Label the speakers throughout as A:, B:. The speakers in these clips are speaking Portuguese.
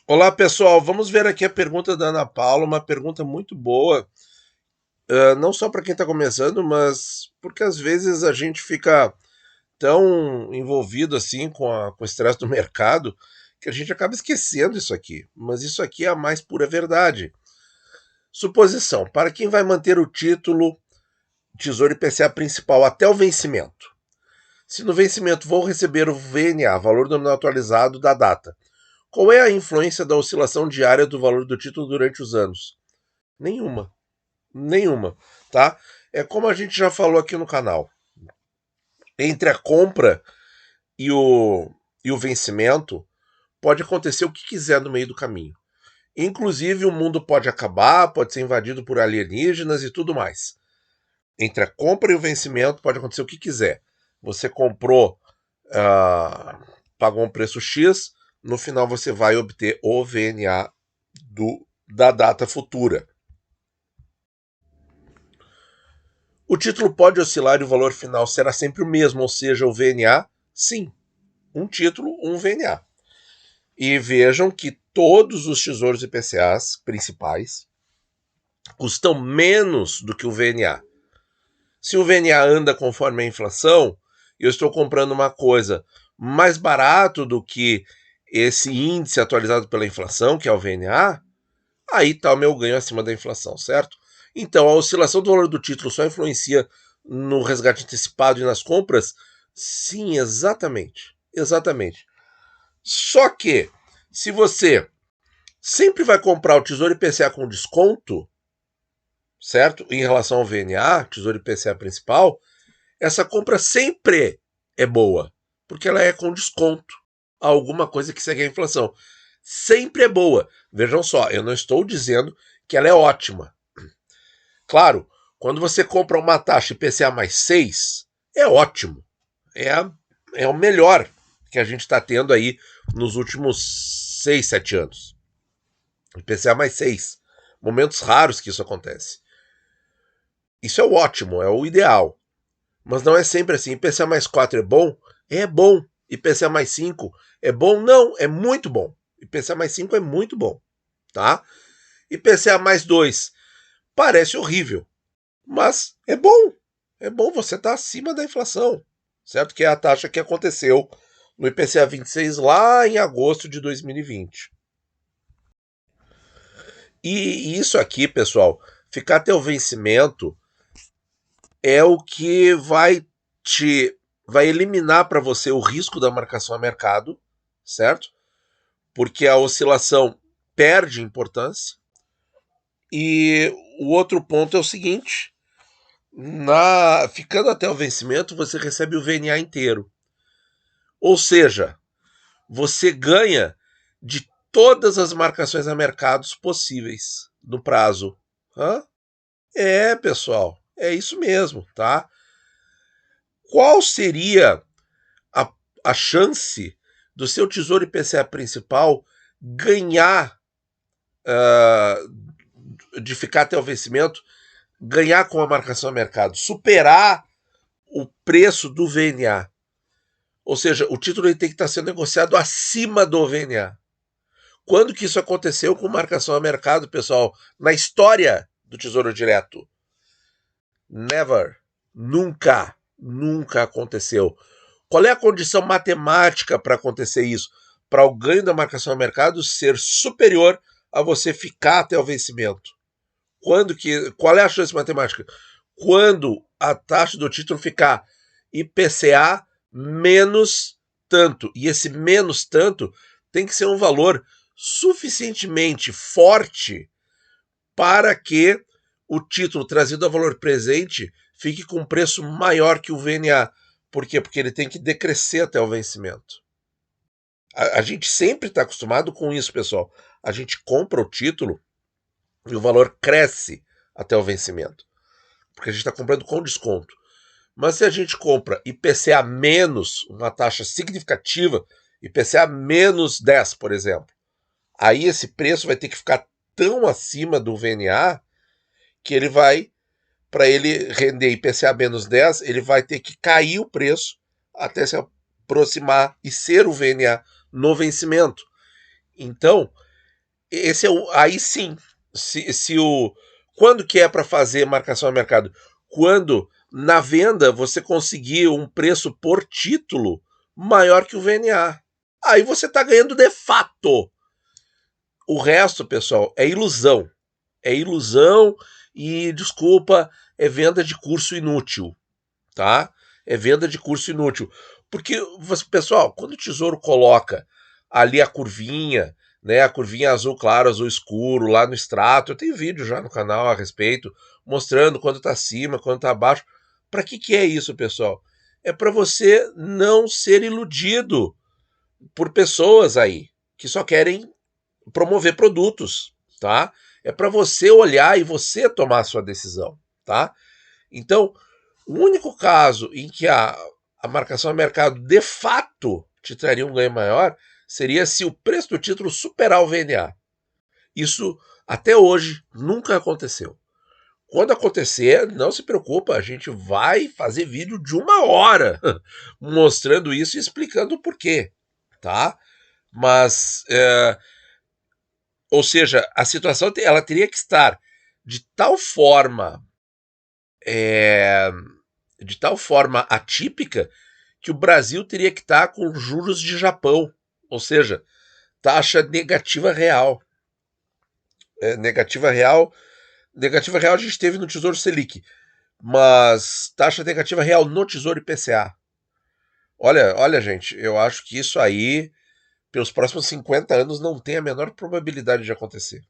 A: Olá, pessoal. Vamos ver aqui a pergunta da Ana Paula, uma pergunta muito boa, não só para quem está começando, mas porque às vezes a gente fica tão envolvido assim com o estresse do mercado que a gente acaba esquecendo isso aqui. Mas isso aqui é a mais pura verdade. Suposição: para quem vai manter o título Tesouro IPCA principal até o vencimento. Se no vencimento vou receber o VNA, valor nominal atualizado da data, qual é a influência da oscilação diária do valor do título durante os anos? Nenhuma. Nenhuma, tá? É como a gente já falou aqui no canal. Entre a compra e o vencimento, pode acontecer o que quiser no meio do caminho. Inclusive, o mundo pode acabar, pode ser invadido por alienígenas e tudo mais. Entre a compra e o vencimento, pode acontecer o que quiser. Você comprou, pagou um preço X, no final você vai obter o VNA da data futura. O título pode oscilar e o valor final será sempre o mesmo, ou seja, o VNA, sim, um título, um VNA. E vejam que todos os tesouros IPCAs principais custam menos do que o VNA. Se o VNA anda conforme a inflação, eu estou comprando uma coisa mais barato do que esse índice atualizado pela inflação, que é o VNA, aí está o meu ganho acima da inflação, certo? Então, a oscilação do valor do título só influencia no resgate antecipado e nas compras? Sim, exatamente. Exatamente. Só que, se você sempre vai comprar o Tesouro IPCA com desconto, certo? Em relação ao VNA, Tesouro IPCA principal, essa compra sempre é boa, porque ela é com desconto a alguma coisa que segue a inflação. Sempre é boa. Vejam só, eu não estou dizendo que ela é ótima. Claro, quando você compra uma taxa IPCA mais 6, é ótimo. É, é o melhor que a gente está tendo aí nos últimos 6, 7 anos. IPCA mais 6. Momentos raros que isso acontece. Isso é o ótimo, é o ideal. Mas não é sempre assim. IPCA mais 4 é bom? É bom. IPCA mais 5 é bom? Não, é muito bom. IPCA mais 5 é muito bom. Tá? IPCA mais 2 parece horrível. Mas é bom. É bom, você estar acima da inflação. Certo? Que é a taxa que aconteceu no IPCA 26 lá em agosto de 2020. E isso aqui, pessoal, ficar até o vencimento é o que vai eliminar para você o risco da marcação a mercado, certo? Porque a oscilação perde importância. E o outro ponto é o seguinte: ficando até o vencimento, você recebe o VNA inteiro. Ou seja, você ganha de todas as marcações a mercados possíveis no prazo. Hã? É, pessoal, é isso mesmo, tá? Qual seria a, a chance do seu tesouro IPCA principal ganhar, de ficar até o vencimento, ganhar com a marcação a mercado, superar o preço do VNA? Ou seja, o título tem que estar sendo negociado acima do VNA. Quando que isso aconteceu com marcação a mercado, pessoal? Na história do Tesouro Direto? Never. Nunca. Nunca aconteceu. Qual é a condição matemática para acontecer isso? Para o ganho da marcação a mercado ser superior a você ficar até o vencimento. Qual é a chance matemática? Quando a taxa do título ficar IPCA menos tanto. E esse menos tanto tem que ser um valor suficientemente forte para que o título trazido a valor presente fique com um preço maior que o VNA. Por quê? Porque ele tem que decrescer até o vencimento. A gente sempre está acostumado com isso, pessoal. A gente compra o título e o valor cresce até o vencimento. Porque a gente está comprando com desconto. Mas se a gente compra IPCA menos, uma taxa significativa, IPCA menos 10, por exemplo, aí esse preço vai ter que ficar tão acima do VNA que ele vai, para ele render IPCA menos 10, ele vai ter que cair o preço até se aproximar e ser o VNA no vencimento. Então, esse é o, aí sim, quando que é para fazer marcação a mercado? Quando na venda você conseguir um preço por título maior que o VNA. Aí você está ganhando de fato. O resto, pessoal, é ilusão. É ilusão e, desculpa, é venda de curso inútil, tá? É venda de curso inútil. Porque, pessoal, quando o Tesouro coloca ali a curvinha, né, a curvinha azul claro, azul escuro, lá no extrato, eu tenho vídeo já no canal a respeito, mostrando quando está acima, quando está abaixo. Para que é isso, pessoal? É para você não ser iludido por pessoas aí que só querem promover produtos, tá? É para você olhar e você tomar a sua decisão, tá? Então, o único caso em que a marcação a mercado de fato te traria um ganho maior seria se o preço do título superar o VNA. Isso até hoje nunca aconteceu. Quando acontecer, não se preocupa, a gente vai fazer vídeo de 1 hora mostrando isso e explicando o porquê, tá? Mas, ou seja, a situação ela teria que estar de tal forma, é, de tal forma atípica que o Brasil teria que estar com juros de Japão, ou seja, taxa negativa real. Negativa real a gente teve no Tesouro Selic, mas taxa negativa real no Tesouro IPCA. Olha, gente, eu acho que isso aí, pelos próximos 50 anos, não tem a menor probabilidade de acontecer.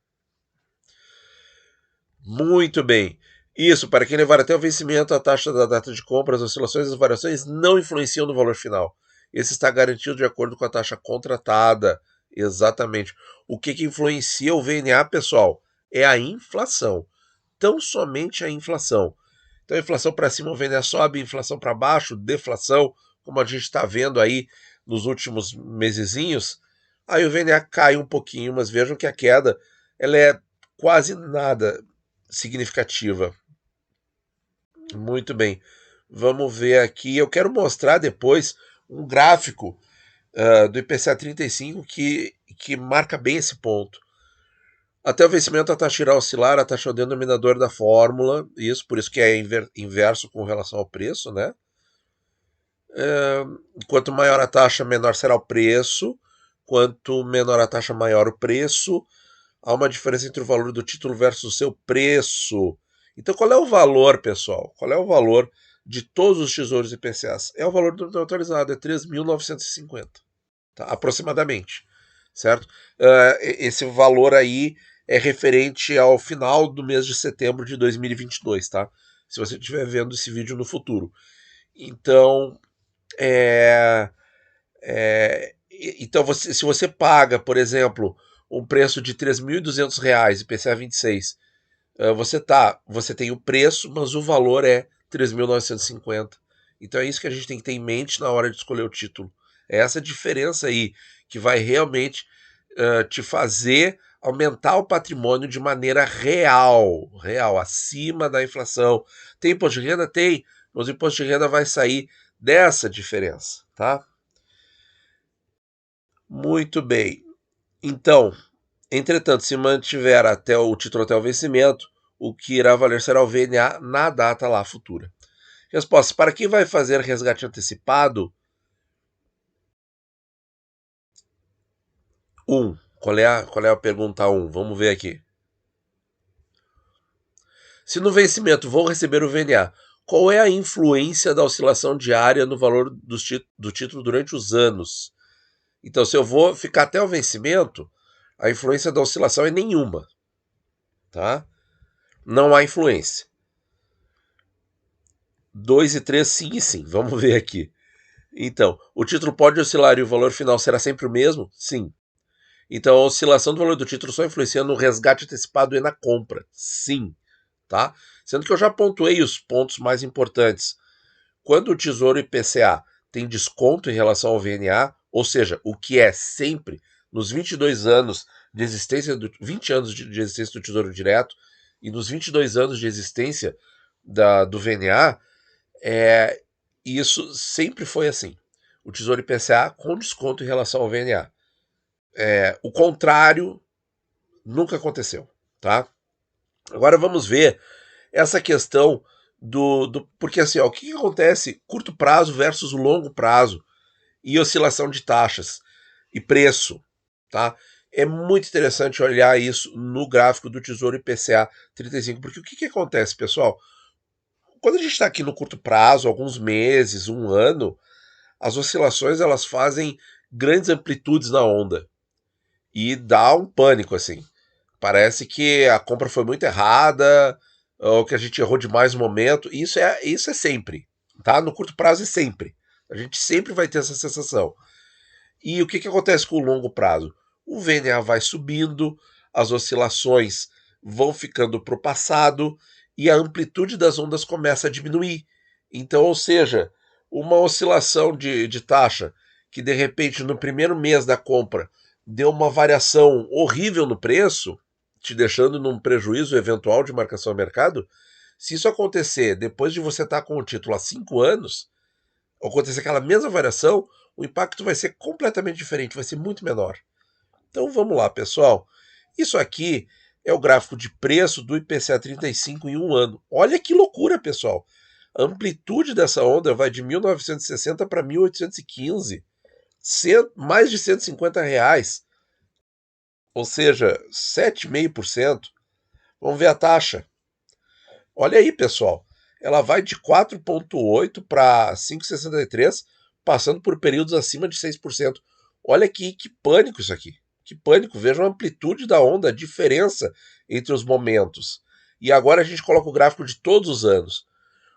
A: Muito bem. Isso, para quem levar até o vencimento, a taxa da data de compra, as oscilações e as variações não influenciam no valor final. Esse está garantido de acordo com a taxa contratada. Exatamente. O que influencia o VNA, pessoal? É a inflação. Tão somente a inflação. Então, a inflação para cima, o VNA sobe, inflação para baixo, deflação, como a gente está vendo aí nos últimos mesezinhos. Aí o VNA cai um pouquinho, mas vejam que a queda ela é quase nada significativa. Muito bem. Vamos ver aqui. Eu quero mostrar depois um gráfico do IPCA 35 que marca bem esse ponto. Até o vencimento, a taxa irá oscilar, a taxa é o denominador da fórmula, isso, por isso que é inverso com relação ao preço, né? Quanto maior a taxa, menor será o preço. Quanto menor a taxa, maior o preço. Há uma diferença entre o valor do título versus o seu preço. Então, qual é o valor, pessoal? Qual é o valor de todos os tesouros IPCAs? É o valor do atualizado, é 3.950, tá? Aproximadamente, certo? Esse valor aí é referente ao final do mês de setembro de 2022, tá? Se você estiver vendo esse vídeo no futuro. Então, então se você paga, por exemplo, um preço de R$ 3.200, IPCA 26, você tem o preço, mas o valor é 3.950. Então é isso que a gente tem que ter em mente na hora de escolher o título. É essa diferença aí que vai realmente te fazer aumentar o patrimônio de maneira real, acima da inflação. Tem imposto de renda? Tem, mas o imposto de renda vai sair dessa diferença, tá? Muito bem. Então, entretanto, se mantiver até o título até o vencimento, o que irá valer será o VNA na data lá futura. Resposta: para quem vai fazer resgate antecipado, 1. Qual é a pergunta 1? Vamos ver aqui. Se no vencimento vou receber o VNA, qual é a influência da oscilação diária no valor do título durante os anos? Então, se eu vou ficar até o vencimento, a influência da oscilação é nenhuma, tá? Não há influência. 2 e 3, sim e sim. Vamos ver aqui. Então, o título pode oscilar e o valor final será sempre o mesmo? Sim. Então, a oscilação do valor do título só influencia no resgate antecipado e na compra? Sim. Tá? Sendo que eu já pontuei os pontos mais importantes. Quando o Tesouro IPCA tem desconto em relação ao VNA, ou seja, o que é sempre nos 22 anos de existência, 20 anos de existência do Tesouro Direto e nos 22 anos de existência do VNA, isso sempre foi assim. O Tesouro IPCA com desconto em relação ao VNA. O contrário Nunca aconteceu, tá? Agora vamos ver essa questão porque assim, ó, o que acontece curto prazo versus longo prazo e oscilação de taxas e preço, tá? É muito interessante olhar isso no gráfico do Tesouro IPCA 35, porque o que acontece, pessoal? Quando a gente está aqui no curto prazo, alguns meses, um ano, as oscilações elas fazem grandes amplitudes na onda e dá um pânico assim. Parece que a compra foi muito errada, ou que a gente errou demais no momento. Isso é sempre, tá? No curto prazo é sempre. A gente sempre vai ter essa sensação. E o que acontece com o longo prazo? O VNA vai subindo, as oscilações vão ficando para o passado e a amplitude das ondas começa a diminuir. Então, ou seja, uma oscilação de taxa que de repente no primeiro mês da compra deu uma variação horrível no preço, te deixando num prejuízo eventual de marcação a mercado, se isso acontecer depois de você estar com o título há 5 anos, acontecer aquela mesma variação, o impacto vai ser completamente diferente, vai ser muito menor. Então vamos lá, pessoal. Isso aqui é o gráfico de preço do IPCA 35 em um ano. Olha que loucura, pessoal. A amplitude dessa onda vai de 1960 para 1815. Mais de R$ 150. Ou seja, 7,5%. Vamos ver a taxa. Olha aí, pessoal. Ela vai de 4,8 para 5,63, passando por períodos acima de 6%. Olha aqui, que pânico isso aqui. Que pânico. Vejam a amplitude da onda, a diferença entre os momentos. E agora a gente coloca o gráfico de todos os anos.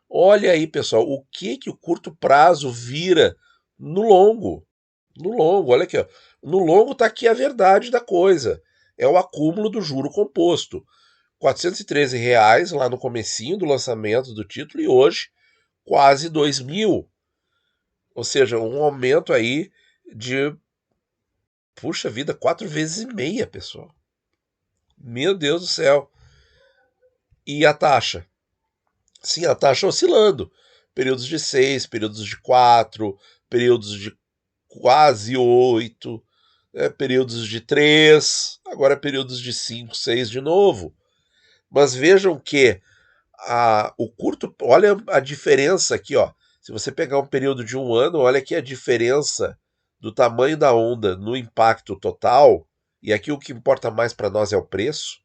A: Olha aí, pessoal, o que o curto prazo vira no longo. No longo, olha aqui, ó. No longo está aqui a verdade da coisa. É o acúmulo do juro composto. R$ 413 lá no comecinho do lançamento do título e hoje quase 2.000. Ou seja, um aumento aí de, puxa vida, 4,5 vezes, pessoal. Meu Deus do céu. E a taxa? Sim, a taxa oscilando. Períodos de 6, períodos de 4, períodos de quase 8, períodos de 3, agora períodos de 5, 6 de novo. Mas vejam que o curto, olha a diferença aqui, ó. Se você pegar um período de um ano, olha aqui a diferença do tamanho da onda no impacto total. E aqui o que importa mais para nós é o preço,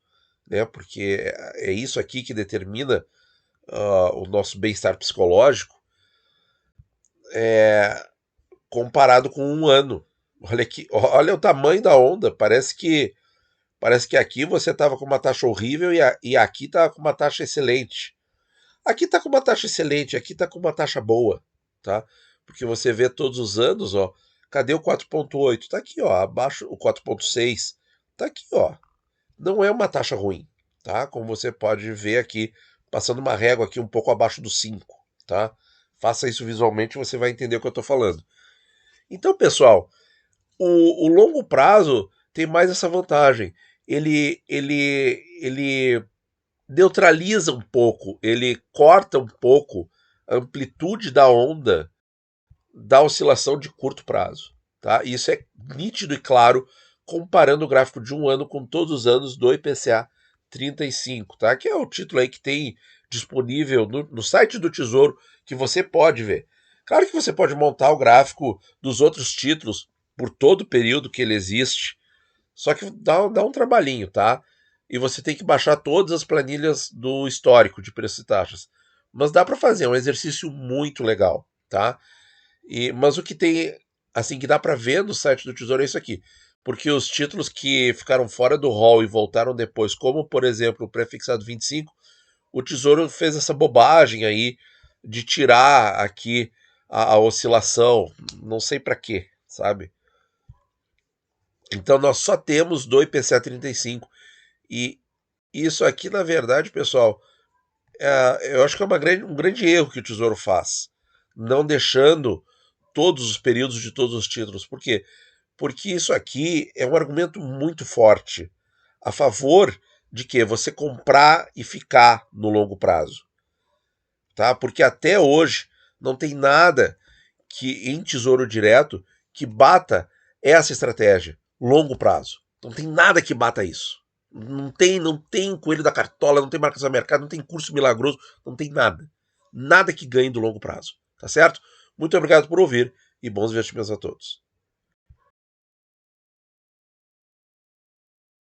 A: né? Porque é isso aqui que determina o nosso bem-estar psicológico, comparado com um ano. Olha aqui, olha o tamanho da onda. Parece que aqui você estava com uma taxa horrível e aqui está com uma taxa excelente. Aqui está com uma taxa excelente, aqui está com uma taxa boa, tá? Porque você vê todos os anos, ó. Cadê o 4,8? Está aqui, ó, abaixo o 4,6. Está aqui, ó. Não é uma taxa ruim, tá? Como você pode ver aqui, passando uma régua aqui um pouco abaixo do 5, tá? Faça isso visualmente, você vai entender o que eu estou falando. Então, pessoal, o longo prazo tem mais essa vantagem. Ele neutraliza um pouco, ele corta um pouco a amplitude da onda da oscilação de curto prazo. Tá? Isso é nítido e claro comparando o gráfico de um ano com todos os anos do IPCA 35, tá? Que é o título aí que tem disponível no site do Tesouro, que você pode ver. Claro que você pode montar o gráfico dos outros títulos por todo o período que ele existe, só que dá um trabalhinho, tá? E você tem que baixar todas as planilhas do histórico de preços e taxas. Mas dá para fazer, é um exercício muito legal, tá? Mas o que tem, assim, que dá para ver no site do Tesouro é isso aqui. Porque os títulos que ficaram fora do hall e voltaram depois, como por exemplo o prefixado 25, o Tesouro fez essa bobagem aí de tirar aqui a oscilação, não sei para quê, sabe? Então nós só temos do IPCA 35. E isso aqui, na verdade, pessoal, eu acho que é um grande erro que o Tesouro faz. Não deixando todos os períodos de todos os títulos. Por quê? Porque isso aqui é um argumento muito forte a favor de que você comprar e ficar no longo prazo. Tá? Porque até hoje não tem nada que em Tesouro Direto que bata essa estratégia, longo prazo. Não tem nada que bata isso. Não tem coelho da cartola, não tem marcação a mercado, não tem curso milagroso, não tem nada. Nada que ganhe do longo prazo, tá certo? Muito obrigado por ouvir e bons investimentos a todos.